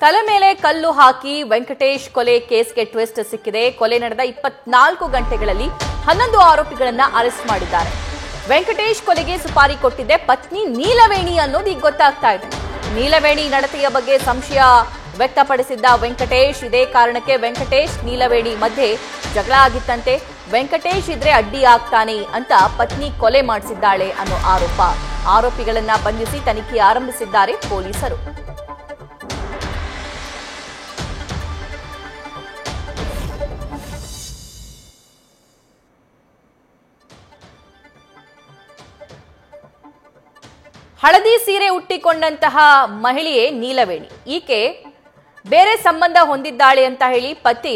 ತಲೆ ಮೇಲೆ ಕಲ್ಲು ಹಾಕಿ ವೆಂಕಟೇಶ್ ಕೊಲೆ ಕೇಸ್ಗೆ ಟ್ವಿಸ್ಟ್ ಸಿಕ್ಕಿದೆ. ಕೊಲೆ ನಡೆದ 24 ಗಂಟೆಗಳಲ್ಲಿ 11 ಆರೋಪಿಗಳನ್ನ ಅರೆಸ್ಟ್ ಮಾಡಿದ್ದಾರೆ. ವೆಂಕಟೇಶ್ ಕೊಲೆಗೆ ಸುಪಾರಿ ಕೊಟ್ಟಿದ್ದೆ ಪತ್ನಿ ನೀಲವೇಣಿ ಅನ್ನೋದು ಈಗ ಗೊತ್ತಾಗ್ತಾ ಇದೆ. ನೀಲವೇಣಿ ನಡತೆಯ ಬಗ್ಗೆ ಸಂಶಯ ವ್ಯಕ್ತಪಡಿಸಿದ್ದ ವೆಂಕಟೇಶ್, ಇದೇ ಕಾರಣಕ್ಕೆ ವೆಂಕಟೇಶ್ ನೀಲವೇಣಿ ಮಧ್ಯೆ ಜಗಳ ಆಗಿತ್ತಂತೆ. ವೆಂಕಟೇಶ್ ಇದ್ರೆ ಅಡ್ಡಿ ಆಗ್ತಾನೆ ಅಂತ ಪತ್ನಿ ಕೊಲೆ ಮಾಡಿಸಿದ್ದಾಳೆ ಅನ್ನೋ ಆರೋಪ. ಆರೋಪಿಗಳನ್ನ ಬಂಧಿಸಿ ತನಿಖೆ ಆರಂಭಿಸಿದ್ದಾರೆ ಪೊಲೀಸರು. ಹಳದಿ ಸೀರೆ ಉಟ್ಟಿಕೊಂಡಂತಹ ಮಹಿಳೆಯೇ ನೀಲವೇಣಿ. ಈಕೆ ಬೇರೆ ಸಂಬಂಧ ಹೊಂದಿದ್ದಾಳೆ ಅಂತ ಹೇಳಿ ಪತಿ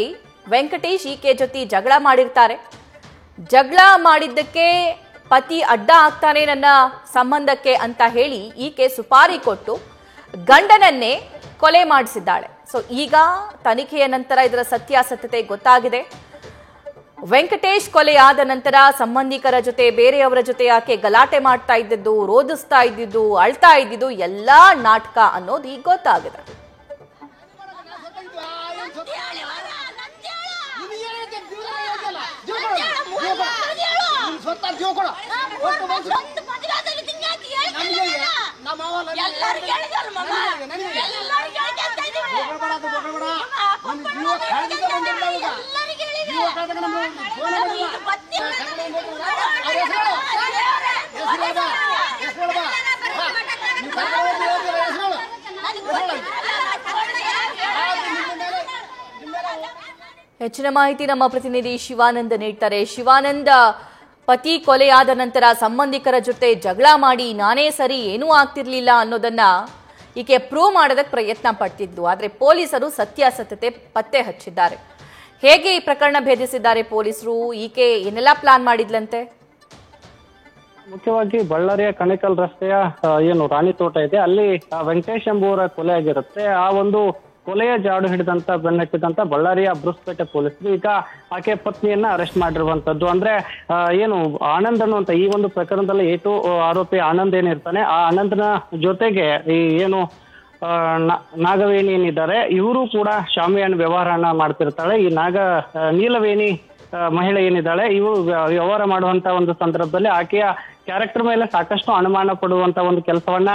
ವೆಂಕಟೇಶ್ ಈಕೆ ಜೊತೆ ಜಗಳ ಮಾಡಿರ್ತಾರೆ. ಜಗಳ ಮಾಡಿದ್ದಕ್ಕೆ ಪತಿ ಅಡ್ಡ ಆಗ್ತಾನೆ ನನ್ನ ಸಂಬಂಧಕ್ಕೆ ಅಂತ ಹೇಳಿ ಈಕೆ ಸುಪಾರಿ ಕೊಟ್ಟು ಗಂಡನನ್ನೇ ಕೊಲೆ ಮಾಡಿಸಿದ್ದಾಳೆ. ಸೊ ಈಗ ತನಿಖೆಯ ನಂತರ ಇದರ ಸತ್ಯಾಸತ್ಯತೆ ಗೊತ್ತಾಗಿದೆ. ವೆಂಕಟೇಶ್ ಕೊಲೆಯಾದ ನಂತರ ಸಂಬಂಧಿಕರ ಜೊತೆ ಬೇರೆಯವರ ಜೊತೆ ಆಕೆ ಗಲಾಟೆ ಮಾಡ್ತಾ ಇದ್ದಿದ್ದು, ರೋಧಿಸ್ತಾ ಇದ್ದಿದ್ದು, ಅಳ್ತಾ ಇದ್ದಿದ್ದು ಎಲ್ಲಾ ನಾಟಕ ಅನ್ನೋದು ಈಗ ಗೊತ್ತಾಗಿದೆ. ಹೆಚ್ಚಿನ ಮಾಹಿತಿ ನಮ್ಮ ಪ್ರತಿನಿಧಿ ಶಿವಾನಂದ್ ನೀಡ್ತಾರೆ. ಶಿವಾನಂದ್, ಪತಿ ಕೊಲೆಯಾದ ನಂತರ ಸಂಬಂಧಿಕರ ಜೊತೆ ಜಗಳ ಮಾಡಿ ನಾನೇ ಸರಿ ಏನೂ ಆಗ್ತಿರ್ಲಿಲ್ಲ ಅನ್ನೋದನ್ನ ಈಕೆ ಪ್ರೂವ್ ಮಾಡೋದಕ್ಕೆ ಪ್ರಯತ್ನ ಪಡ್ತಿದ್ದು, ಆದ್ರೆ ಪೊಲೀಸರು ಸತ್ಯಾಸತ್ಯತೆ ಪತ್ತೆ ಹಚ್ಚಿದ್ದಾರೆ. ಹೇಗೆ ಈ ಪ್ರಕರಣ ಭೇದಿಸಿದ್ದಾರೆ ಪೊಲೀಸರು? ಈಕೆ ಏನೆಲ್ಲ ಪ್ಲಾನ್ ಮಾಡಿದ್ಲಂತೆ? ಮುಖ್ಯವಾಗಿ ಬಳ್ಳಾರಿಯ ಕಣಕಲ್ ರಸ್ತೆಯ ಏನು ರಾಣಿ ತೋಟ ಇದೆ, ಅಲ್ಲಿ ವೆಂಕಟೇಶ್ ಎಂಬುವರ ಕೊಲೆ ಆಗಿರುತ್ತೆ. ಆ ಒಂದು ಕೊಲೆಯ ಜಾಡು ಹಿಡಿದಂತ ಬೆನ್ನಟ್ಟಿದಂತ ಬಳ್ಳಾರಿಯ ಬ್ರೂಸ್ಪೇಟೆ ಪೊಲೀಸರು ಈಗ ಆಕೆ ಪತ್ನಿಯನ್ನ ಅರೆಸ್ಟ್ ಮಾಡಿರುವಂತದ್ದು. ಅಂದ್ರೆ ಏನು ಆನಂದ್ ಅನ್ನುವಂತ ಈ ಒಂದು ಪ್ರಕರಣದಲ್ಲಿ ಆರೋಪಿ ಆನಂದ್ ಏನಿರ್ತಾನೆ, ಆ ಆನಂದ್ನ ಜೊತೆಗೆ ಈ ಏನು ನಾಗವೇಣಿ ಏನಿದ್ದಾರೆ ಇವರು ಕೂಡ ಶಾಮಿಯಾನ ವ್ಯವಹಾರನ ಮಾಡ್ತಿರ್ತಾಳೆ. ಈ ನೀಲವೇಣಿ ಮಹಿಳೆ ಏನಿದ್ದಾಳೆ ಇವರು ವ್ಯವಹಾರ ಮಾಡುವಂತ ಒಂದು ಸಂದರ್ಭದಲ್ಲಿ ಆಕೆಯ ಕ್ಯಾರೆಕ್ಟರ್ ಮೇಲೆ ಸಾಕಷ್ಟು ಅನುಮಾನ ಪಡುವಂತ ಒಂದು ಕೆಲಸವನ್ನ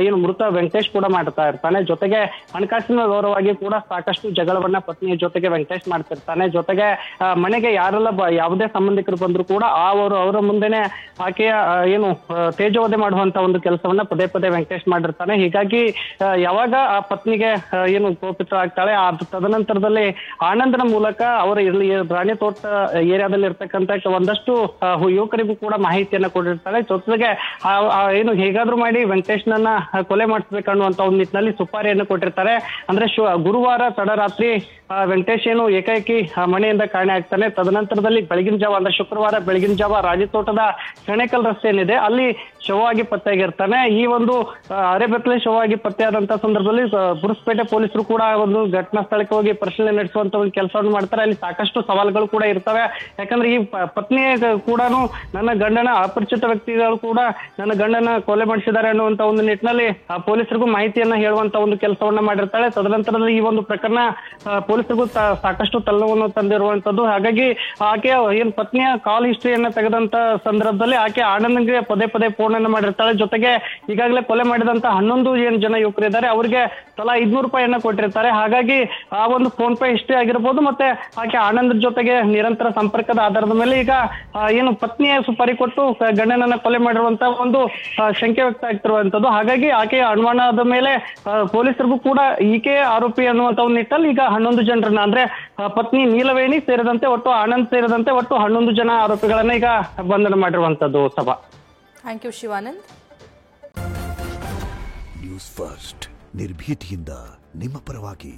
ಏನು ಮೃತ ವೆಂಕಟೇಶ್ ಕೂಡ ಮಾಡ್ತಾ ಇರ್ತಾನೆ. ಜೊತೆಗೆ ಹಣಕಾಸಿನ ವಿವರವಾಗಿ ಕೂಡ ಸಾಕಷ್ಟು ಜಗಳವನ್ನ ಪತ್ನಿಯ ಜೊತೆಗೆ ವೆಂಕಟೇಶ್ ಮಾಡ್ತಿರ್ತಾನೆ. ಜೊತೆಗೆ ಮನೆಗೆ ಯಾರೆಲ್ಲ ಯಾವುದೇ ಸಂಬಂಧಿಕರು ಬಂದ್ರು ಕೂಡ ಅವರ ಮುಂದೆನೆ ಆಕೆಯ ಏನು ತೇಜೋವಧೆ ಮಾಡುವಂತ ಒಂದು ಕೆಲಸವನ್ನ ಪದೇ ಪದೇ ವೆಂಕಟೇಶ್ ಮಾಡಿರ್ತಾನೆ. ಹೀಗಾಗಿ ಯಾವಾಗ ಆ ಪತ್ನಿಗೆ ಏನು ಕೋಪಿತ ಆಗ್ತಾಳೆ, ತದನಂತರದಲ್ಲಿ ಆನಂದನ ಮೂಲಕ ಅವರ ರಾಣಿ ತೋಟ ಏರಿಯಾದಲ್ಲಿ ಇರ್ತಕ್ಕಂಥ ಒಂದಷ್ಟು ಯುವಕರಿಗೂ ಕೂಡ ಮಾಹಿತಿಯನ್ನ ಕೊಟ್ಟಿರ್ತಾರೆ. ಜೊತೆಗೆ ಏನು ಹೇಗಾದ್ರೂ ಮಾಡಿ ವೆಂಕಟೇಶ್ನನ್ನ ಕೊಲೆ ಮಾಡಿಸ್ಬೇಕನ್ನುವಂತ ಒಂದು ನಿಟ್ಟಿನಲ್ಲಿ ಸುಪಾರಿಯನ್ನು ಕೊಟ್ಟಿರ್ತಾರೆ. ಅಂದ್ರೆ ಗುರುವಾರ ತಡರಾತ್ರಿ ವೆಂಕಟೇಶ್ ಏನು ಏಕಾಏಕಿ ಮನೆಯಿಂದ ಕಾಣೆ ಆಗ್ತಾನೆ. ತದನಂತರದಲ್ಲಿ ಬೆಳಗಿನ ಜಾವ ಅಂದ್ರೆ ಶುಕ್ರವಾರ ಬೆಳಗಿನ ಜಾವ ರಾಜಿ ತೋಟದ ಕಣಕಲ್ ರಸ್ತೆ ಏನಿದೆ ಅಲ್ಲಿ ಶವವಾಗಿ ಪತ್ತೆಯಾಗಿರ್ತಾನೆ. ಈ ಒಂದು ಅರೆಬೆತ್ತಲೆ ಶವವಾಗಿ ಪತ್ತೆಯಾದಂತ ಸಂದರ್ಭದಲ್ಲಿ ಬುರುಸ್ಪೇಟೆ ಪೊಲೀಸರು ಕೂಡ ಒಂದು ಘಟನಾ ಸ್ಥಳಕ್ಕೆ ಹೋಗಿ ಪರಿಶೀಲನೆ ನಡೆಸುವಂತ ಒಂದು ಕೆಲಸವನ್ನು ಮಾಡ್ತಾರೆ. ಅಲ್ಲಿ ಸಾಕಷ್ಟು ಸವಾಲುಗಳು ಕೂಡ ಇರ್ತವೆ. ಯಾಕಂದ್ರೆ ಈ ಪತ್ನಿ ಕೂಡ ನನ್ನ ಗಂಡನ ಅಪರಿಚಿತ ವ್ಯಕ್ತಿಗಳು ಕೂಡ ನನ್ನ ಗಂಡನ ಕೊಲೆ ಮಾಡಿಸಿದ್ದಾರೆ ಅನ್ನುವಂತ ಒಂದು ನಿಟ್ಟಿನಲ್ಲಿ ಪೊಲೀಸರಿಗೂ ಮಾಹಿತಿಯನ್ನ ಹೇಳುವಂತ ಒಂದು ಕೆಲಸವನ್ನ ಮಾಡಿರ್ತಾಳೆ. ತದನಂತರದಲ್ಲಿ ಈ ಒಂದು ಪ್ರಕರಣ ಪೊಲೀಸರಿಗೂ ಸಾಕಷ್ಟು ತಲ್ಲವನ್ನು ತಂದಿರುವಂತದ್ದು. ಹಾಗಾಗಿ ಆಕೆ ಏನು ಪತ್ನಿಯ ಕಾಲ್ ಹಿಸ್ಟ್ರಿಯನ್ನ ತೆಗೆದಂತ ಸಂದರ್ಭದಲ್ಲಿ ಆಕೆ ಆನಂದ್ಗೆ ಪದೇ ಪದೇ ಫೋನ್ ಅನ್ನು ಮಾಡಿರ್ತಾಳೆ. ಜೊತೆಗೆ ಈಗಾಗಲೇ ಕೊಲೆ ಮಾಡಿದಂತ 11 ಏನು ಜನ ಯುವಕರಿದ್ದಾರೆ ಅವರಿಗೆ ತಲಾ 500 ರೂಪಾಯಿಯನ್ನ ಕೊಟ್ಟಿರ್ತಾರೆ. ಹಾಗಾಗಿ ಆ ಒಂದು ಫೋನ್ ಪೇ ಹಿಸ್ಟ್ರಿ ಆಗಿರ್ಬೋದು ಮತ್ತೆ ಆಕೆ ಆನಂದ್ ಜೊತೆಗೆ ನಿರಂತರ ಸಂಪರ್ಕದ ಆಧಾರದ ಮೇಲೆ ಈಗ ಏನು ಪತ್ನಿಯ ಸುಪಾರಿ ಕೊಟ್ಟು ಗಂಡನನ್ನ ಕೊಲೆ ಮಾಡಿರುವಂತ ಒಂದು ಶಂಕೆ ವ್ಯಕ್ತ ಆಗ್ತಿರುವಂತದ್ದು. ಹಾಗಾಗಿ ಆಕೆಯ ಅನುಮಾನದ ಮೇಲೆ ಪೊಲೀಸರಿಗೂ ಕೂಡ ಈಕೆ ಆರೋಪಿ ಅನ್ನುವಂತ ಒಂದು ನಿಟ್ಟಲ್ಲಿ ಈಗ 11 ಜನರನ್ನ ಅಂದ್ರೆ ಪತ್ನಿ ನೀಲವೇಣಿ ಸೇರಿದಂತೆ ಒಟ್ಟು ಆನಂದ್ ಸೇರಿದಂತೆ ಒಟ್ಟು 11 ಜನ ಆರೋಪಿಗಳನ್ನ ಈಗ ಬಂಧನ ಮಾಡಿರುವಂತದ್ದು. ಸಭಾ. Thank you Shivanand. News first ನಿರ್ಭೀತಿಯಿಂದ ನಿಮ್ಮ ಪರವಾಗಿ.